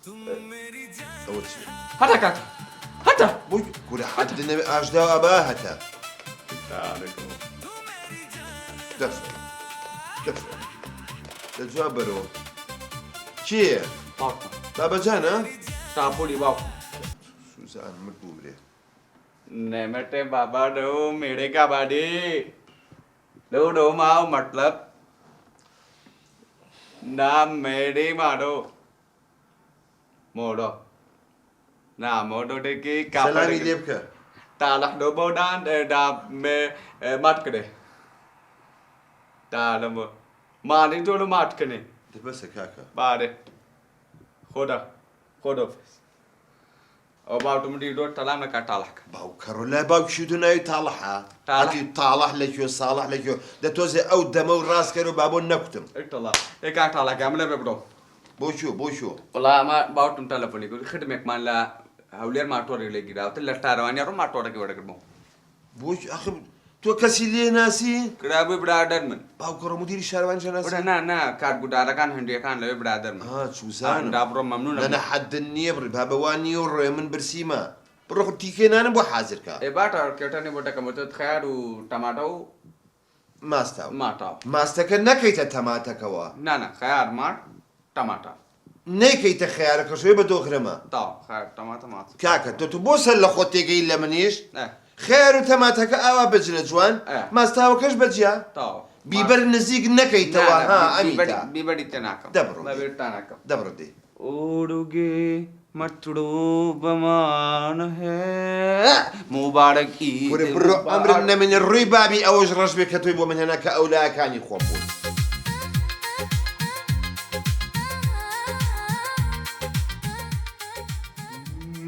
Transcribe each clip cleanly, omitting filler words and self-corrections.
أول شيء هاتا كاكا هاتا بوي كل حد أجدا أباهته دفع دفع تجابرو كي باكو بابا جانا تابولي باكو سوزان مقبولة नेमटे बाबा डो मेरे का बाडी डो डो माओ मतलब ना मेरी मारो मोड़ो ना मोड़ो डे की سلامي ليبك तालक डो बोडान डा में माट करे तालम मानी तो लो माट करे بس كاكا बारे खोदा खोदो او باو تمدي دو تلام لك तालक باو كارولا باو شو ناوي طالحة طالح. هاتي طالح لك صالح لك ده توزي أو دمو راس كانوا بابو نكتم اطلع ايه كان तालक عمله ببدو بوشو والله ما باوتم تلفوني يقول خدمك مان لا هولير ما توري لي غير اوت لتارواني رو ما توري كي ودك بوش أخي تو كسي لي ناسي كرابي برادر من باو كرو مدير الشارع جناسي ولا نا كاد غدارا كان هندي كان لي برادر من شو زان دابرو ممنون أنا حد النيبر بابا واني ور من برسيما بروح تيكين أنا بو حاضر كا اي باتا كيتاني بوتا كمت خيار وطماطو ماستاو ما تاو ماستك نكيت تماتا كوا نا خيار ما طماطا نكيت خيارك شوي بدو خرما تاو خيار طماطا ما كاكا تو تبوس لخوتي جاي لمنيش ايه خير وتماتك أوا بجل جوان ماستاو كش بجيا تاو بيبر نزيق نكيت وا ها أميتا بيبدي تناكم دبرو بيبدي تناكم دبرو دي ओडुगे مطلوبمان है मुबारक ईद وري برو أمرنا من الربابي أوج رجبك كتويب ومن هناك أولا كان يخوفون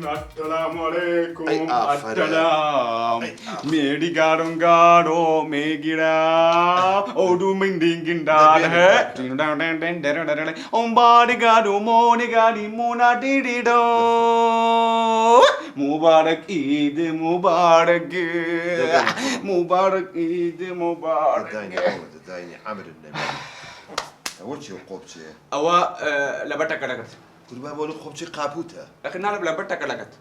अस्सलाम वालेकुम أي آفر. अस्सलाम أي آفر. मेरी गारों गारो में गिरा ओडू मिंडी गिंडाल है ओम्बारी गारो मोनी गारी मोना डिडिडो मुबारक ईद मुबारक मुबारक ईद मुबारक دايني عمر النبي وجهي وقوبتي أوا لبتك لكت كل ما بقول قوبتي قابوتا لكن أنا لبتك لكت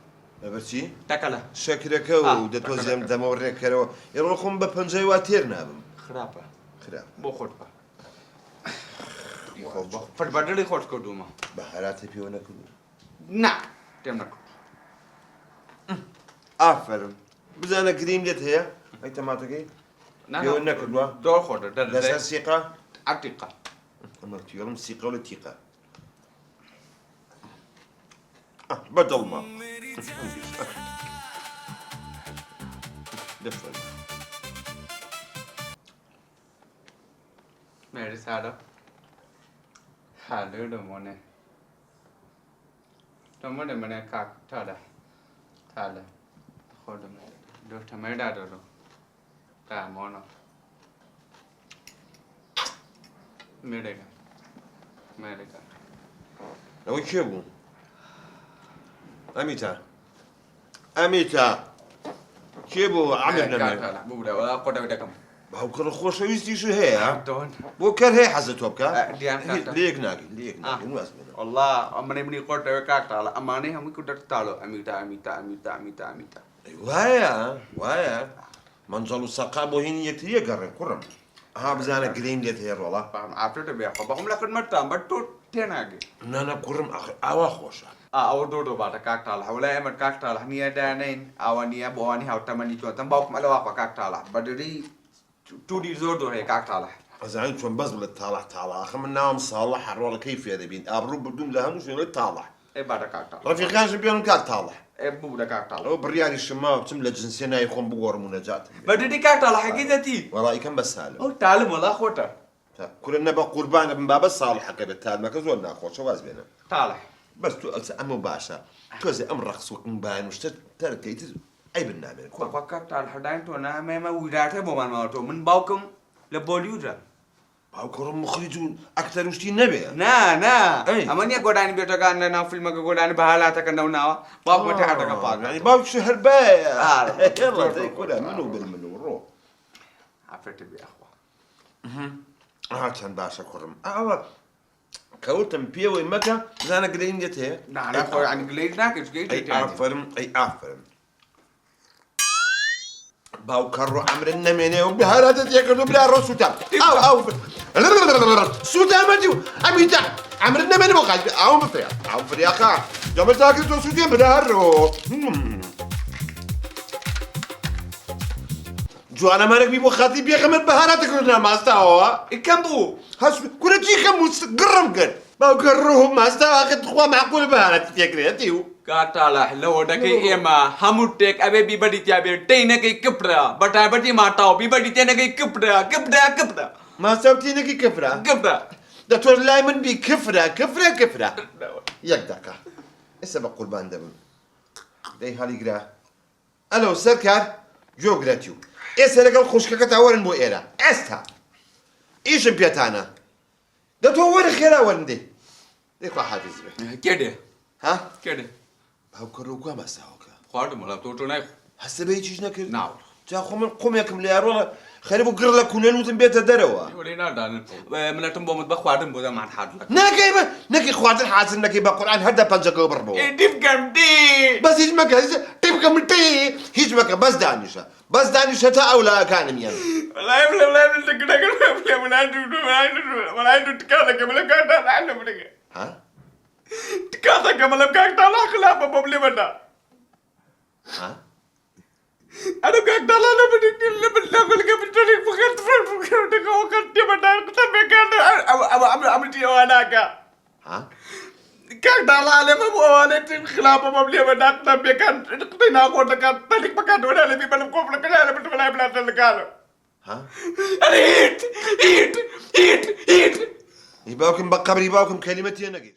بس تكلا شكرك ودتوزم دمورك كرو يروحون ببنجي واتيرنا بم خرابة خراب بو خطبة فالبدل خط كدوما بهاراتي في ونكو نا تمنك آفرم بزانا كريم جت هي هاي تماتكي في ونكو دور خط دس السيقة عتيقة أما تيوم السيقة ولا تيقة بدل ما دفع मेरे साथ हालू डमोने डमोने मैंने काक थाला थाला खोड़ में दो टमाटर दो कामोनो मेरे का لو يشوفوا أميتا شيبو عملنا थाला बुबड़ा वाला कोटा बेटा कम هو كل خوش ويستي شو هي ها دون بو كر هي حزتوب كا ديان كاتا ليك ناقي نواس منه والله أماني koटा बेटा थाला أماني हम कुछ तालो अमीता وايا منزلوا سقابو هين يكتي يقرن كرم ها بزانا قريم ديت هي والله after the bear هم لكن ما تام بتو تناجي انا كرم اخي اوا خوشا أو دودو بعد كاكتالا ولا أمر كاكتالا هني دانين أو هني أبو هني هاو تمني كوا تنبأ ما لوا كاكتالا بدري تودي زودو هي كاكتالا زعلت شو بزبل طالع اخي من نام صالح والله كيف يا بين ابرو بدون لهم شنو طالع إيه بعد كاكتالا رفيقان شبيون كان طالع إيه بودا كاكتالا او بريال الشمال تملى جنسنا يخون بور مناجات بدري كاكتالا حقيقتي والله كم بس هذا أو تعلم ولا خوتا كلنا بقربان من باب الصالح حق بالتال ما كزولنا اخو شو واز بينا تعال بس تو أم باشا توزي أم رقص وكمبان وش تركيت أي بالنعمة كاكتالا حدين تونا ما ويداته بمان ما تو من باوكم لبوليودا أو كرم مخرجون أكثر وش نبي نا أي. أمانيا قداني بيتا كان لنا فيلم قداني بحالا تكنا ناوا باوك متى حتى كباك يعني باوك شهر بايع يلا يلا زي كذا منو بالمنو روح عفرت بي أخوة كان باشا كرم كوتم بيوي مكة زانا جريندت هي نعرف يعني قليل ناكش أي قليل آفرم أي آفرم باو كرو عمر النمينة وبهارات ياكلوا بلا روس سوتام أو سوتام أنتو أميتا عمر النمينة بقى أو مفريا أو فريا خا جمل تاكل سوتام بلا هرو جوانا مالك بيبو خاطي بيخمر بهارات كلنا ما استوى كم بو هاس كل شيء كم قرم قر باو كروهم ما استوى أخذ خوا معقول بهارات تيكري أنتيو كاتالا لو دكي إما هموتك أبي بيبدي تيابي تينك كبرا بتاع بدي ما تاو بيبدي تينك كبرا ما سوتينك كفرة كبرا دكتور لايمن بي كفرة يقدك اسا بقول باندم دي هالي قرا الو سركار جو قراتيو اسا لقل خوشكك تعورن بو إيرا استا ايش بيتانا ده تور خيرا وندي ديكو حافظ به كده ها كده هاو كروكا ما ساوكا خاطر ملا توتو نايخ هسه بيجيش نكر نعم تاخو من قومكم ليار والله خربوا قرلا كلن وتم بيت دروا ولينا دان من تنبو مطبخ خاطر بو زمان حاضر نكي خواتر حاسن نكي بقران هدا بانجا بربو ديف كم دي بس هيجمك تبقى من تي هيجمك بس دانشة تا أولا كان ميان لا يملا تكنا من عنده تكاتا كمل كاتا عنده بدك ها تكاتا كمل كاتا لا خلاف ببلي بدا ها أنا كاتا لا بدك اللي بنقول لك بتريك فكرت فكرت وقت بدا كنت بكاتا عملتي وانا كا ها كاتا لا لما بوانا خلاف ببلي بدا كنت بكاتا كنت قلت كاتا تلك بكاتا ولا اللي بيبان كوفل كلا بتبلا بلا تلقاله ها ايت يباوكم بقبر يباوكم كلمتين نقي